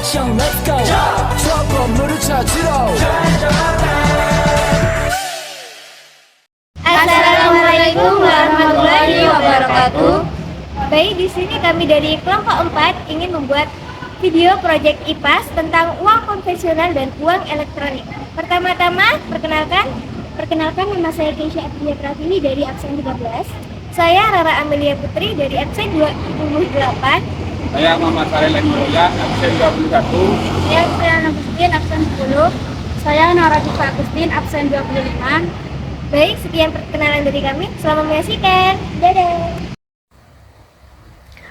액션 let's go 저 건물을 찾으러 Assalamualaikum warahmatullahi wabarakatuh. Baik, di sini kami dari kelompok 4 ingin membuat video proyek IPAS tentang uang konvensional dan uang elektronik. Pertama-tama, perkenalkan nama saya Keisha Aprilia Pravini dari absen 13. Saya Rara Amelia Putri dari absen 28. Saya Muhammad Saleh Mulia, absen 21. Saya Priana Agustin, absen 10. Saya Nora Diva Agustin, absen 25. Baik, sekian perkenalan dari kami. Selamat menyaksikan. Dadah.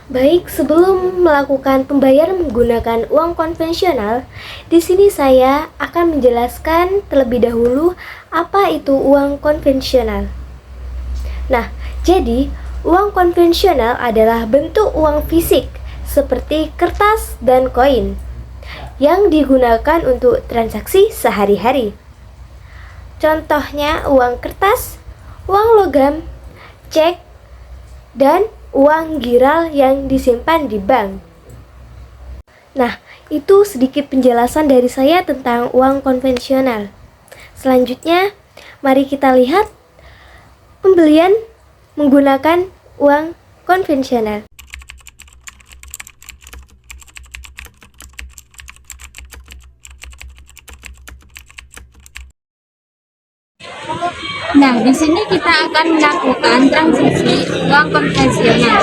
Baik, sebelum melakukan pembayaran menggunakan uang konvensional, di sini saya akan menjelaskan terlebih dahulu apa itu uang konvensional. Nah, jadi uang konvensional adalah bentuk uang fisik seperti kertas dan koin yang digunakan untuk transaksi sehari-hari. Contohnya uang kertas, uang logam, cek, dan uang giral yang disimpan di bank. Nah, itu sedikit penjelasan dari saya tentang uang konvensional. Selanjutnya, mari kita lihat pembelian menggunakan uang konvensional. Nah, di sini kita akan melakukan transaksi uang konvensional.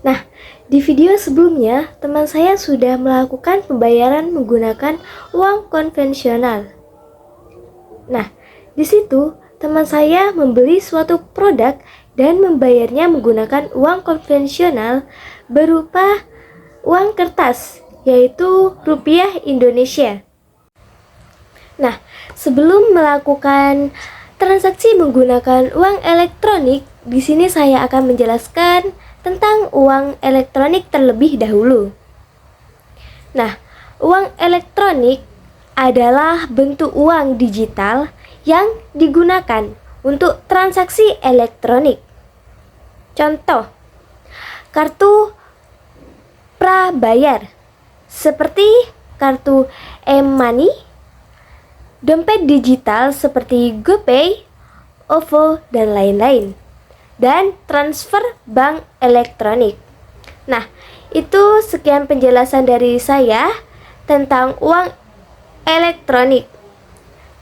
Nah, di video sebelumnya teman saya sudah melakukan pembayaran menggunakan uang konvensional. Nah, di situ teman saya membeli suatu produk dan membayarnya menggunakan uang konvensional berupa uang kertas, yaitu rupiah Indonesia. Nah, sebelum melakukan transaksi menggunakan uang elektronik, di sini saya akan menjelaskan tentang uang elektronik terlebih dahulu. Nah, uang elektronik adalah bentuk uang digital yang digunakan untuk transaksi elektronik. Contoh, kartu prabayar seperti kartu M-Money, dompet digital seperti GoPay, OVO, dan lain-lain, dan transfer bank elektronik. Nah, itu sekian penjelasan dari saya tentang uang elektronik.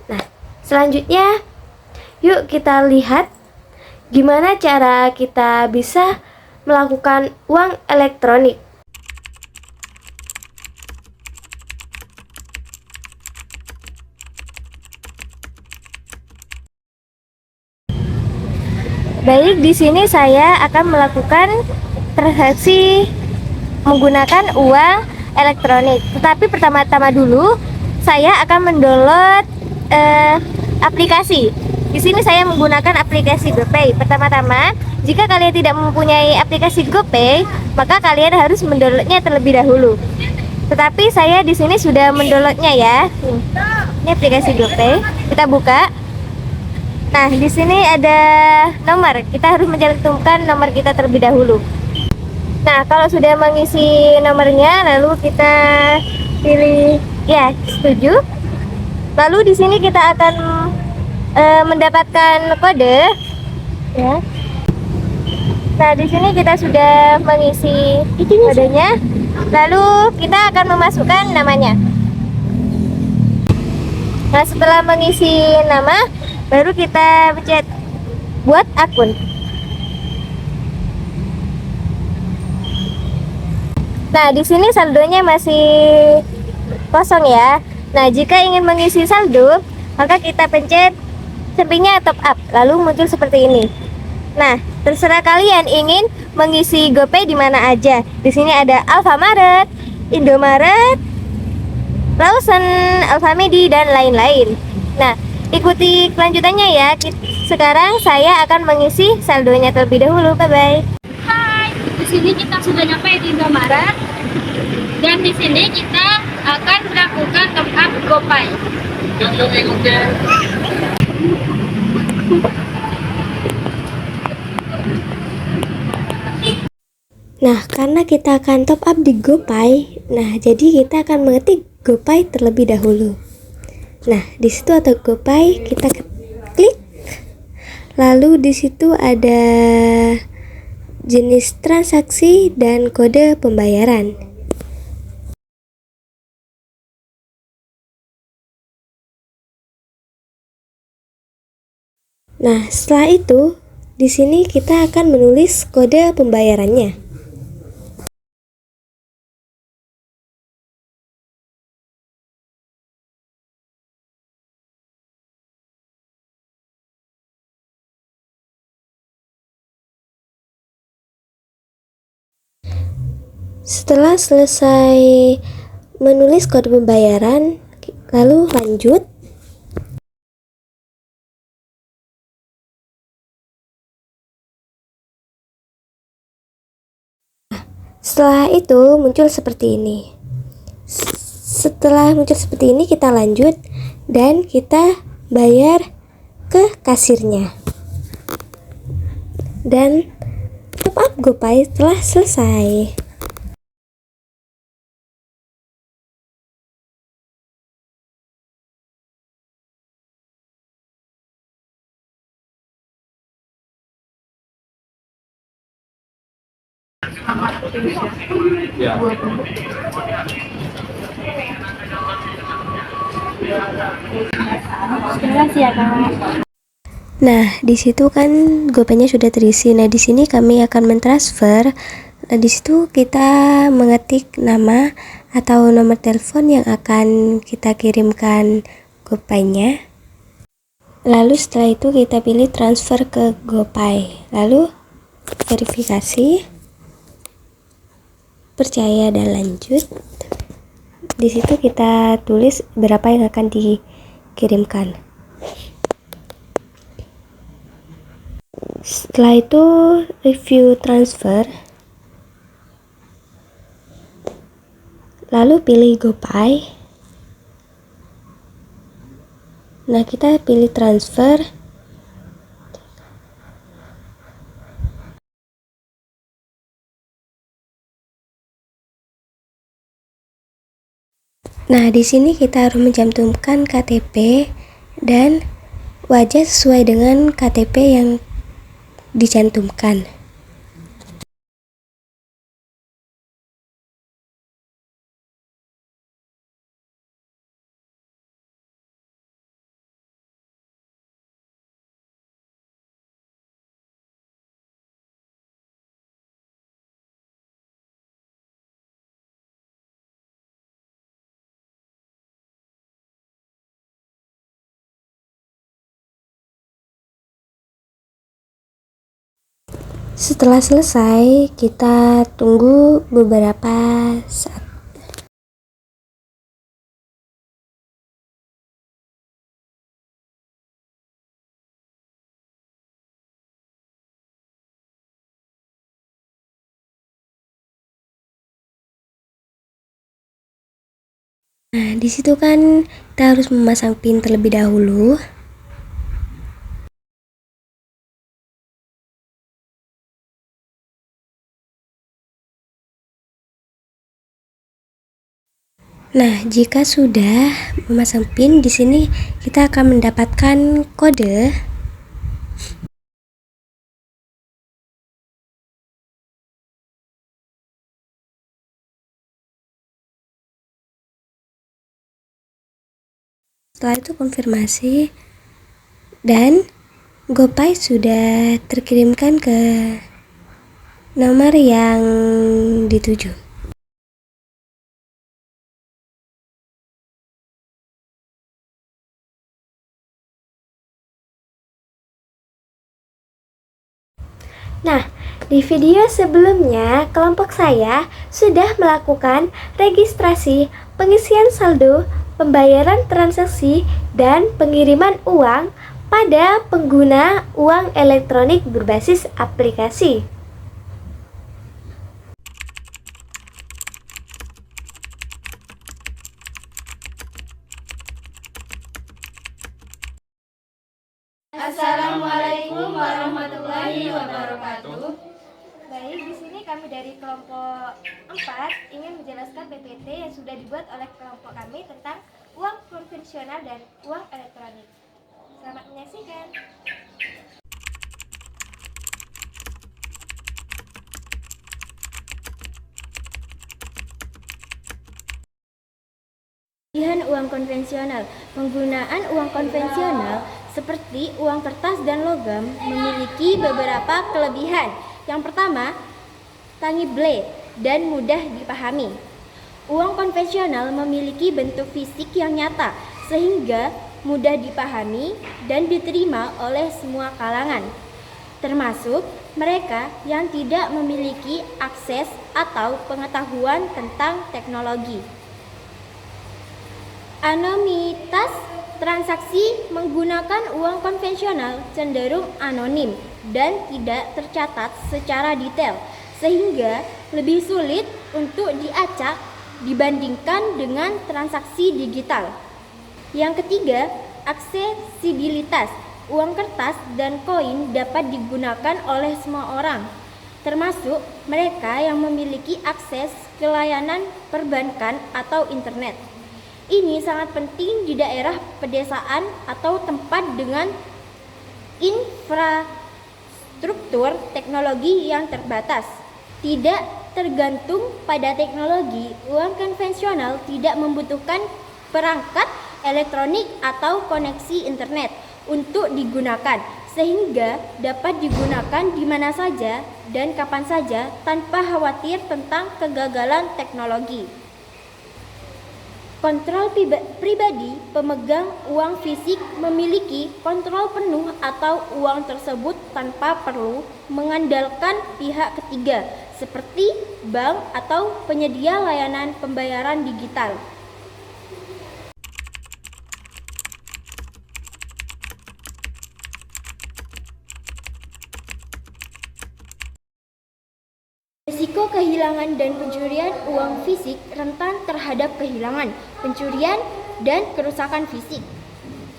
Nah, selanjutnya yuk kita lihat gimana cara kita bisa melakukan uang elektronik. Baik, di sini saya akan melakukan transaksi menggunakan uang elektronik. Tetapi pertama-tama dulu saya akan mendownload aplikasi. Di sini saya menggunakan aplikasi GoPay. Pertama-tama, jika kalian tidak mempunyai aplikasi GoPay, maka kalian harus mendownloadnya terlebih dahulu. Tetapi saya di sini sudah mendownloadnya ya. Ini aplikasi GoPay. Kita buka. Nah, di sini ada nomor. Kita harus mencantumkan nomor kita terlebih dahulu. Nah, kalau sudah mengisi nomornya, lalu kita pilih ya, setuju. Lalu di sini kita akan mendapatkan kode ya. Nah, di sini kita sudah mengisi kodenya. Lalu kita akan memasukkan namanya. Nah, setelah mengisi nama, baru kita pencet buat akun. Nah, di sini saldonya masih kosong ya. Nah, jika ingin mengisi saldo, maka kita pencet sampingnya top up, lalu muncul seperti ini. Nah, terserah kalian ingin mengisi GoPay di mana aja. Di sini ada Alfamaret, Indomaret, Lawson, Alfamidi, dan lain-lain. Nah, ikuti kelanjutannya ya. Sekarang saya akan mengisi saldonya terlebih dahulu. Bye-bye. Hai, di sini kita sudah nyampe di Indomaret dan di sini kita akan melakukan top up GoPay. Nah, karena kita akan top up di GoPay, nah jadi kita akan mengetik GoPay terlebih dahulu. Nah, di situ ada GoPay, kita klik. Lalu di situ ada jenis transaksi dan kode pembayaran. Nah, setelah itu di sini kita akan menulis kode pembayarannya. Setelah selesai menulis kode pembayaran, lalu lanjut. Setelah itu muncul seperti ini. Setelah muncul seperti ini, kita lanjut dan kita bayar ke kasirnya. Dan top up GoPay telah selesai. Ya. Nah, di situ kan GoPay-nya sudah terisi. Nah, di sini kami akan mentransfer. Nah, di situ kita mengetik nama atau nomor telepon yang akan kita kirimkan GoPay-nya. Lalu setelah itu kita pilih transfer ke GoPay. Lalu verifikasi, percaya dan lanjut. Di situ kita tulis berapa yang akan dikirimkan. Setelah itu review transfer, lalu pilih GoPay. Nah, kita pilih transfer. Nah, di sini kita harus mencantumkan KTP dan wajah sesuai dengan KTP yang dicantumkan. Setelah selesai, kita tunggu beberapa saat. Nah, di situ kan kita harus memasang PIN terlebih dahulu. Nah, jika sudah memasang PIN, di sini kita akan mendapatkan kode. Setelah itu konfirmasi dan GoPay sudah terkirimkan ke nomor yang dituju. Nah, di video sebelumnya kelompok saya sudah melakukan registrasi, pengisian saldo, pembayaran transaksi, dan pengiriman uang pada pengguna uang elektronik berbasis aplikasi. Assalamualaikum warahmatullahi wabarakatuh. Baik, di sini kami dari kelompok 4 ingin menjelaskan PPT yang sudah dibuat oleh kelompok kami tentang uang konvensional dan uang elektronik. Selamat menyaksikan. Pilihan uang konvensional. Penggunaan uang konvensional seperti uang kertas dan logam memiliki beberapa kelebihan. Yang pertama, tangible dan mudah dipahami. Uang konvensional memiliki bentuk fisik yang nyata sehingga mudah dipahami dan diterima oleh semua kalangan, termasuk mereka yang tidak memiliki akses atau pengetahuan tentang teknologi. Anonimitas transaksi menggunakan uang konvensional cenderung anonim dan tidak tercatat secara detail, sehingga lebih sulit untuk diacak dibandingkan dengan transaksi digital. Yang ketiga, aksesibilitas. Uang kertas dan koin dapat digunakan oleh semua orang, termasuk mereka yang memiliki akses ke layanan perbankan atau internet. Ini sangat penting di daerah pedesaan atau tempat dengan infrastruktur teknologi yang terbatas. Tidak tergantung pada teknologi, uang konvensional tidak membutuhkan perangkat elektronik atau koneksi internet untuk digunakan, sehingga dapat digunakan di mana saja dan kapan saja tanpa khawatir tentang kegagalan teknologi. Kontrol pribadi. Pemegang uang fisik memiliki kontrol penuh atas uang tersebut tanpa perlu mengandalkan pihak ketiga seperti bank atau penyedia layanan pembayaran digital. Risiko kehilangan dan pencurian uang fisik rentan terhadap kehilangan, pencurian, dan kerusakan fisik.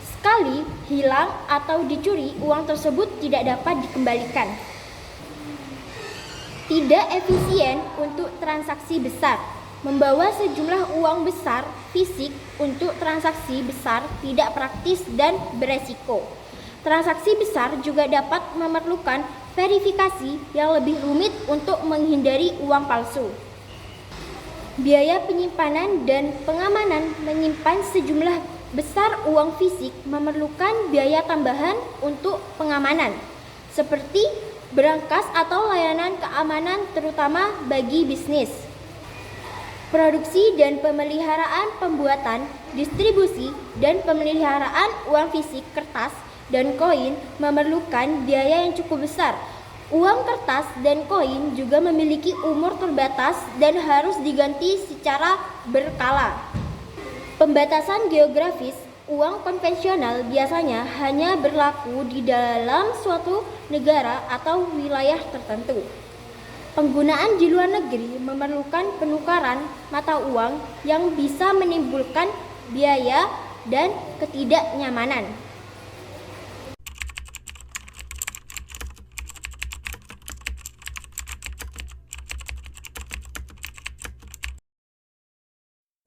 Sekali hilang atau dicuri, uang tersebut tidak dapat dikembalikan. Tidak efisien untuk transaksi besar. Membawa sejumlah uang besar fisik untuk transaksi besar tidak praktis dan beresiko. Transaksi besar juga dapat memerlukan verifikasi yang lebih rumit untuk menghindari uang palsu. Biaya penyimpanan dan pengamanan. Menyimpan sejumlah besar uang fisik memerlukan biaya tambahan untuk pengamanan, seperti berangkas atau layanan keamanan terutama bagi bisnis. Produksi dan pemeliharaan, pembuatan, distribusi, dan pemeliharaan uang fisik kertas dan koin memerlukan biaya yang cukup besar. Uang kertas dan koin juga memiliki umur terbatas dan harus diganti secara berkala. Pembatasan geografis. Uang konvensional biasanya hanya berlaku di dalam suatu negara atau wilayah tertentu. Penggunaan di luar negeri memerlukan penukaran mata uang yang bisa menimbulkan biaya dan ketidaknyamanan.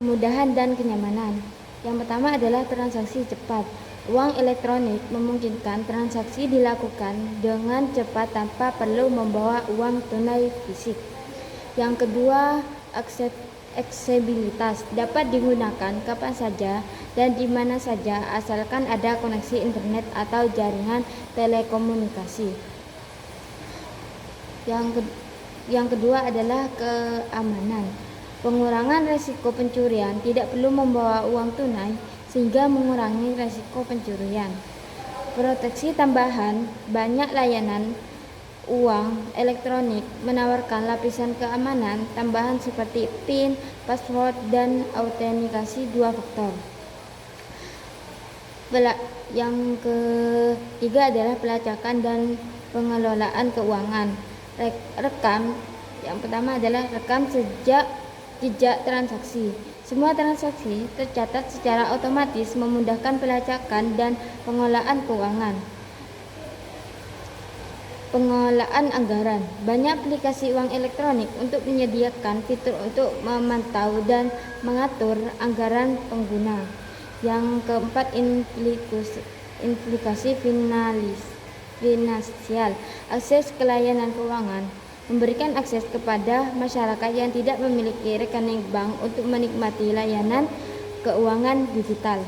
Kemudahan dan kenyamanan. Yang pertama adalah transaksi cepat. Uang elektronik memungkinkan transaksi dilakukan dengan cepat tanpa perlu membawa uang tunai fisik. Yang kedua, aksesibilitas. Dapat digunakan kapan saja dan di mana saja asalkan ada koneksi internet atau jaringan telekomunikasi. Yang kedua adalah keamanan. Pengurangan risiko pencurian. Tidak perlu membawa uang tunai sehingga mengurangi risiko pencurian. Proteksi tambahan. Banyak layanan uang elektronik menawarkan lapisan keamanan tambahan seperti PIN, password, dan autentikasi dua faktor. Yang ketiga adalah pelacakan dan pengelolaan keuangan. Rekam. Yang pertama adalah rekam jejak transaksi. Semua transaksi tercatat secara otomatis, memudahkan pelacakan dan pengelolaan keuangan. Pengelolaan anggaran. Banyak aplikasi uang elektronik untuk menyediakan fitur untuk memantau dan mengatur anggaran pengguna. Yang keempat, implikasi finansial. Akses ke layanan keuangan. Memberikan akses kepada masyarakat yang tidak memiliki rekening bank untuk menikmati layanan keuangan digital.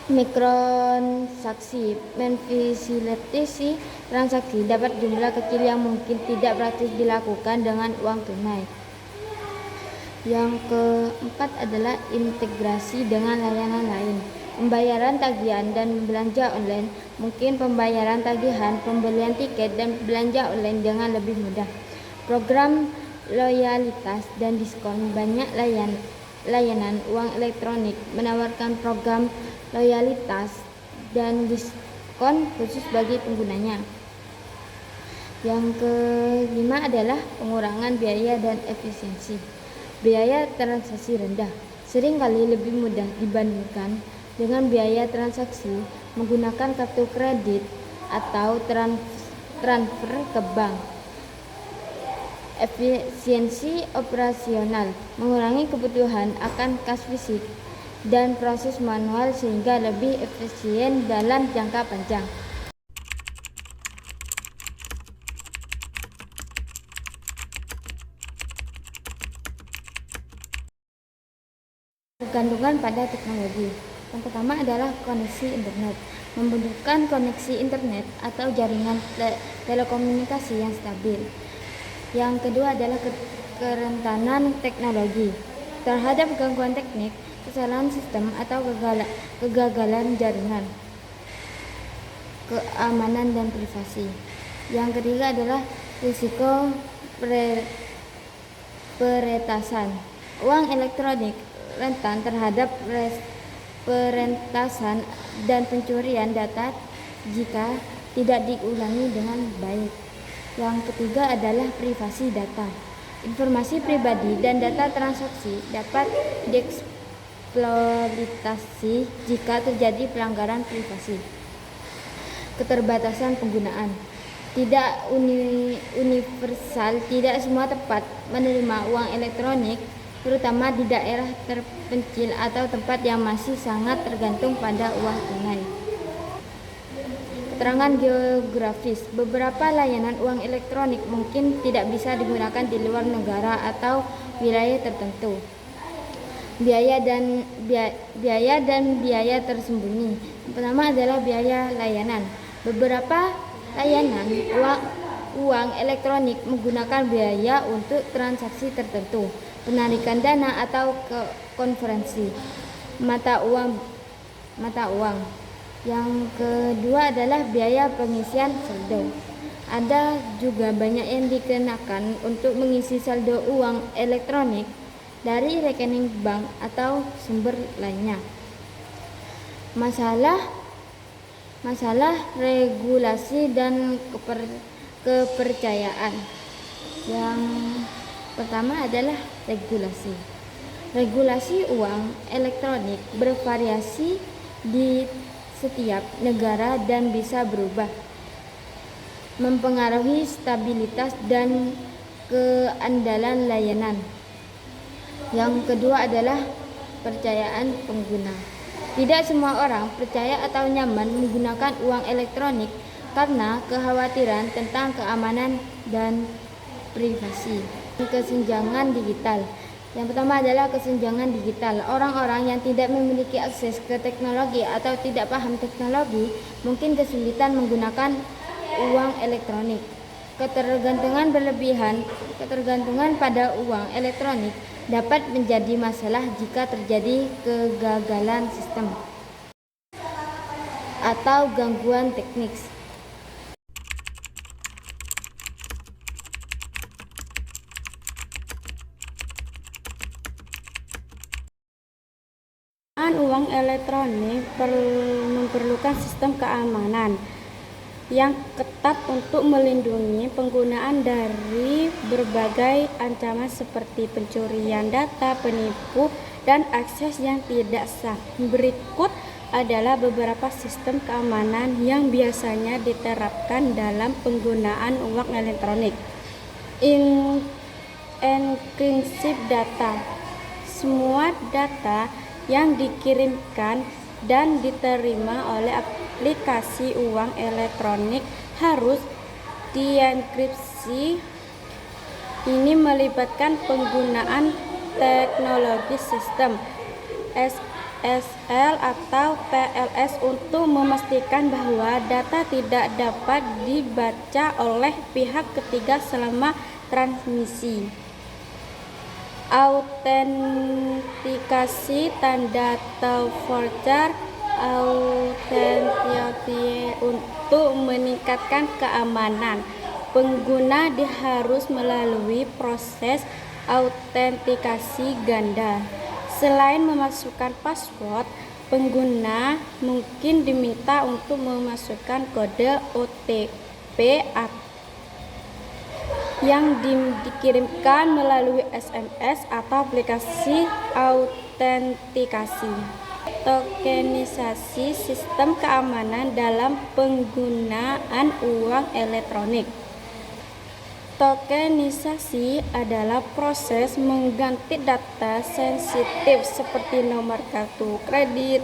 Mikrotransaksi memfasilitasi transaksi dapat jumlah kecil yang mungkin tidak praktis dilakukan dengan uang tunai. Yang keempat adalah integrasi dengan layanan lain. Pembayaran tagihan dan belanja online. Mungkin pembayaran tagihan, pembelian tiket, dan belanja online dengan lebih mudah. Program loyalitas dan diskon. Banyak layanan uang elektronik menawarkan program loyalitas dan diskon khusus bagi penggunanya. Yang kelima adalah pengurangan biaya dan efisiensi. Biaya transaksi rendah seringkali lebih mudah dibandingkan dengan biaya transaksi menggunakan kartu kredit atau transfer ke bank. Efisiensi operasional mengurangi kebutuhan akan kas fisik dan proses manual sehingga lebih efisien dalam jangka panjang. Kegantungan pada teknologi. Yang pertama adalah koneksi internet. Membutuhkan koneksi internet atau jaringan telekomunikasi yang stabil. Yang kedua adalah kerentanan teknologi terhadap gangguan teknik, kesalahan sistem, atau kegagalan jaringan. Keamanan dan privasi. Yang ketiga adalah risiko peretasan. Uang elektronik rentan terhadap peretasan dan pencurian data jika tidak diulangi dengan baik. Yang ketiga adalah privasi data. Informasi pribadi dan data transaksi dapat dieksploitasi jika terjadi pelanggaran privasi. Keterbatasan penggunaan. Tidak universal, tidak semua tempat menerima uang elektronik, terutama di daerah terpencil atau tempat yang masih sangat tergantung pada uang tunai. Keterangan geografis. Beberapa layanan uang elektronik mungkin tidak bisa digunakan di luar negara atau wilayah tertentu. Biaya dan biaya tersembunyi. Yang pertama adalah biaya layanan. Beberapa layanan uang elektronik menggunakan biaya untuk transaksi tertentu, penarikan dana atau konferensi mata uang. Yang kedua adalah biaya pengisian saldo. Ada juga banyak yang dikenakan untuk mengisi saldo uang elektronik dari rekening bank atau sumber lainnya. Masalah regulasi dan kepercayaan. Yang pertama adalah regulasi. Regulasi uang elektronik bervariasi di setiap negara dan bisa berubah, mempengaruhi stabilitas dan keandalan layanan. Yang kedua adalah percayaan pengguna. Tidak semua orang percaya atau nyaman menggunakan uang elektronik karena kekhawatiran tentang keamanan dan privasi. Kesenjangan digital. Yang pertama adalah kesenjangan digital. Orang-orang yang tidak memiliki akses ke teknologi atau tidak paham teknologi mungkin kesulitan menggunakan uang elektronik. Ketergantungan pada uang elektronik dapat menjadi masalah jika terjadi kegagalan sistem atau gangguan teknis. Penggunaan uang elektronik memerlukan sistem keamanan yang ketat untuk melindungi penggunaan dari berbagai ancaman seperti pencurian data, penipu, dan akses yang tidak sah. Berikut adalah beberapa sistem keamanan yang biasanya diterapkan dalam penggunaan uang elektronik. Enkripsi data. Semua data yang dikirimkan dan diterima oleh aplikasi uang elektronik harus dienkripsi. Ini melibatkan penggunaan teknologi sistem SSL atau TLS untuk memastikan bahwa data tidak dapat dibaca oleh pihak ketiga selama transmisi. Autentikasi tanda atau voucher authentication untuk meningkatkan keamanan. Pengguna harus melalui proses autentikasi ganda. Selain memasukkan password, pengguna mungkin diminta untuk memasukkan kode OTP yang dikirimkan melalui SMS atau aplikasi autentikasi. Tokenisasi sistem keamanan dalam penggunaan uang elektronik. Tokenisasi adalah proses mengganti data sensitif seperti nomor kartu kredit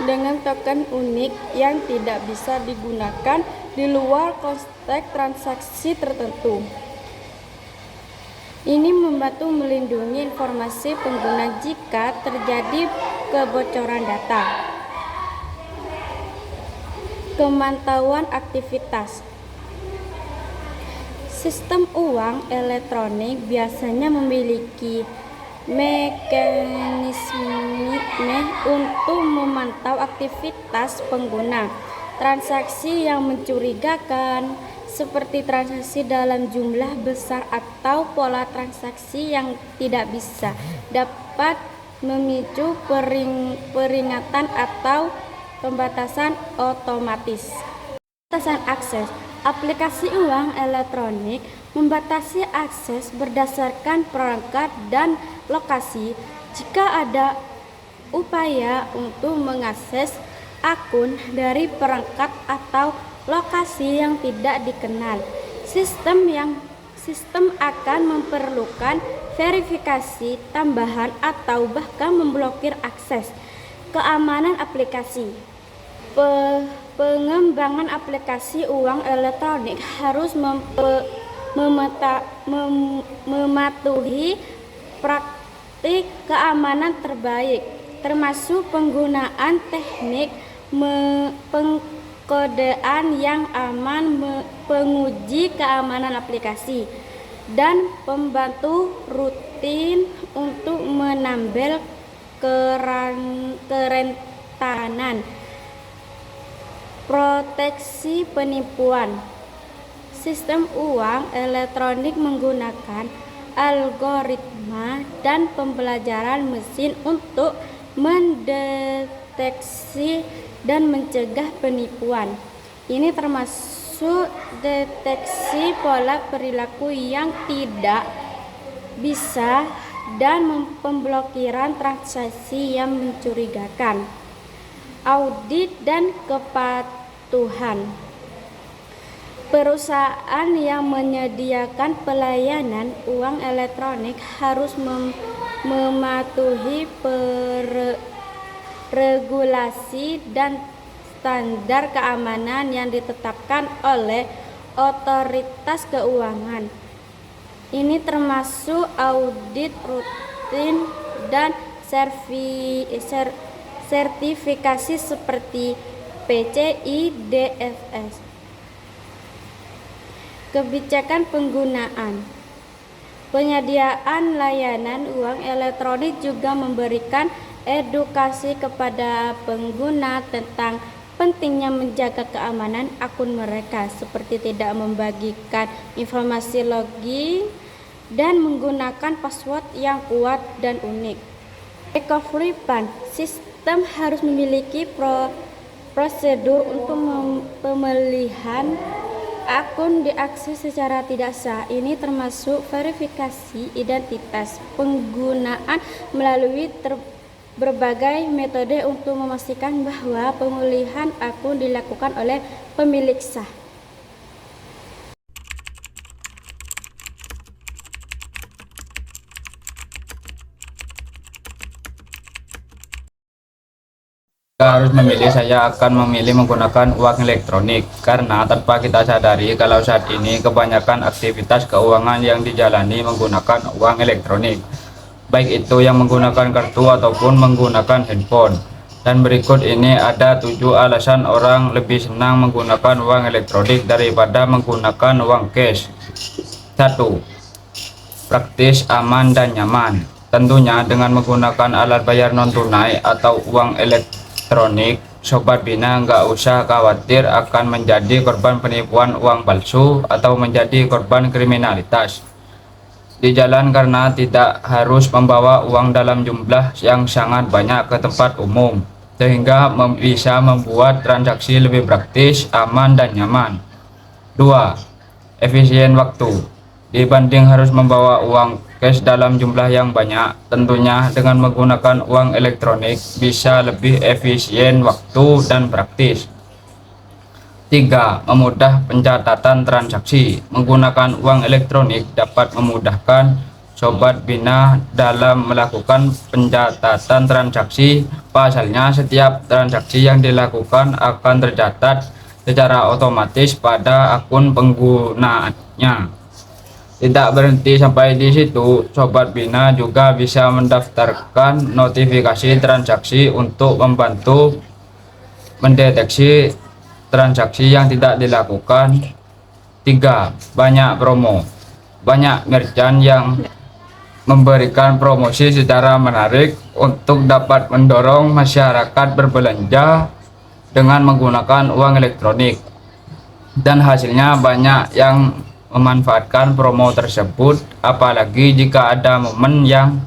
dengan token unik yang tidak bisa digunakan di luar konteks transaksi tertentu. Ini membantu melindungi informasi pengguna jika terjadi kebocoran data. Pemantauan aktivitas. Sistem uang elektronik biasanya memiliki mekanisme untuk memantau aktivitas pengguna. Transaksi yang mencurigakan, seperti transaksi dalam jumlah besar atau pola transaksi yang tidak bisa, dapat memicu peringatan atau pembatasan otomatis. Batasan akses. Aplikasi uang elektronik membatasi akses berdasarkan perangkat dan lokasi. Jika ada upaya untuk mengakses akun dari perangkat atau lokasi yang tidak dikenal, sistem akan memerlukan verifikasi tambahan atau bahkan memblokir akses. Keamanan aplikasi. Pengembangan aplikasi uang elektronik harus mematuhi praktik keamanan terbaik, termasuk penggunaan teknik pengkodean yang aman, penguji keamanan aplikasi, dan pembantu rutin untuk menambah kerentanan. Proteksi penipuan. Sistem uang elektronik menggunakan algoritma dan pembelajaran mesin untuk mendeteksi dan mencegah penipuan. Ini termasuk deteksi pola perilaku yang tidak bisa dan pemblokiran transaksi yang mencurigakan. Audit dan kepatuhan. Perusahaan yang menyediakan pelayanan uang elektronik harus mematuhi regulasi dan standar keamanan yang ditetapkan oleh otoritas keuangan. Ini termasuk audit rutin dan sertifikasi seperti PCI DSS. Kebijakan penggunaan. Penyediaan layanan uang elektronik juga memberikan edukasi kepada pengguna tentang pentingnya menjaga keamanan akun mereka, seperti tidak membagikan informasi login dan menggunakan password yang kuat dan unik. Recovery plan. Sistem harus memiliki prosedur untuk pemulihan akun diakses secara tidak sah. Ini termasuk verifikasi identitas, penggunaan melalui berbagai metode untuk memastikan bahwa pemulihan akun dilakukan oleh pemilik sah. Kita harus memilih, saya akan memilih menggunakan uang elektronik karena tanpa kita sadari kalau saat ini kebanyakan aktivitas keuangan yang dijalani menggunakan uang elektronik, baik itu yang menggunakan kartu ataupun menggunakan handphone. Dan berikut ini ada 7 alasan orang lebih senang menggunakan uang elektronik daripada menggunakan uang cash. 1. Praktis, aman, dan nyaman. Tentunya dengan menggunakan alat bayar non tunai atau uang elektronik, Sobat Bina nggak usah khawatir akan menjadi korban penipuan uang palsu atau menjadi korban kriminalitas di jalan karena tidak harus membawa uang dalam jumlah yang sangat banyak ke tempat umum, sehingga bisa membuat transaksi lebih praktis, aman, dan nyaman. 2. Efisien waktu. Dibanding harus membawa uang cash dalam jumlah yang banyak, tentunya dengan menggunakan uang elektronik bisa lebih efisien waktu dan praktis. 3. Memudah pencatatan transaksi. Menggunakan uang elektronik dapat memudahkan Sobat Bina dalam melakukan pencatatan transaksi. Pasalnya, setiap transaksi yang dilakukan akan tercatat secara otomatis pada akun penggunaannya. Tidak berhenti sampai di situ, Sobat Bina juga bisa mendaftarkan notifikasi transaksi untuk membantu mendeteksi transaksi yang tidak dilakukan. 3. Banyak promo. Banyak merchant yang memberikan promosi secara menarik untuk dapat mendorong masyarakat berbelanja dengan menggunakan uang elektronik, dan hasilnya banyak yang memanfaatkan promo tersebut, apalagi jika ada momen yang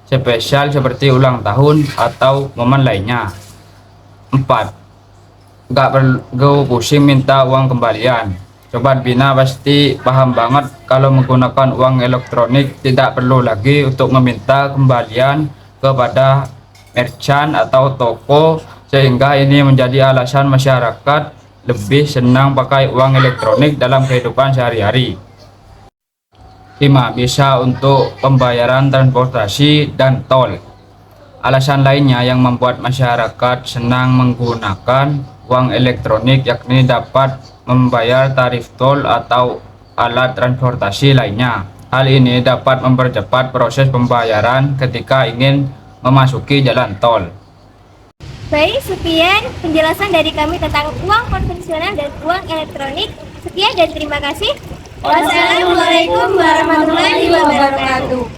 spesial seperti ulang tahun atau momen lainnya. 4. Gak perlu pusing minta uang kembalian. Sobat Bina pasti paham banget kalau menggunakan uang elektronik tidak perlu lagi untuk meminta kembalian kepada merchant atau toko, sehingga ini menjadi alasan masyarakat lebih senang pakai uang elektronik dalam kehidupan sehari-hari. 5. Bisa untuk pembayaran transportasi dan tol. Alasan lainnya yang membuat masyarakat senang menggunakan uang elektronik yakni dapat membayar tarif tol atau alat transportasi lainnya. Hal ini dapat mempercepat proses pembayaran ketika ingin memasuki jalan tol. Baik, sekian penjelasan dari kami tentang uang konvensional dan uang elektronik. Sekian dan terima kasih. Wassalamualaikum warahmatullahi wabarakatuh.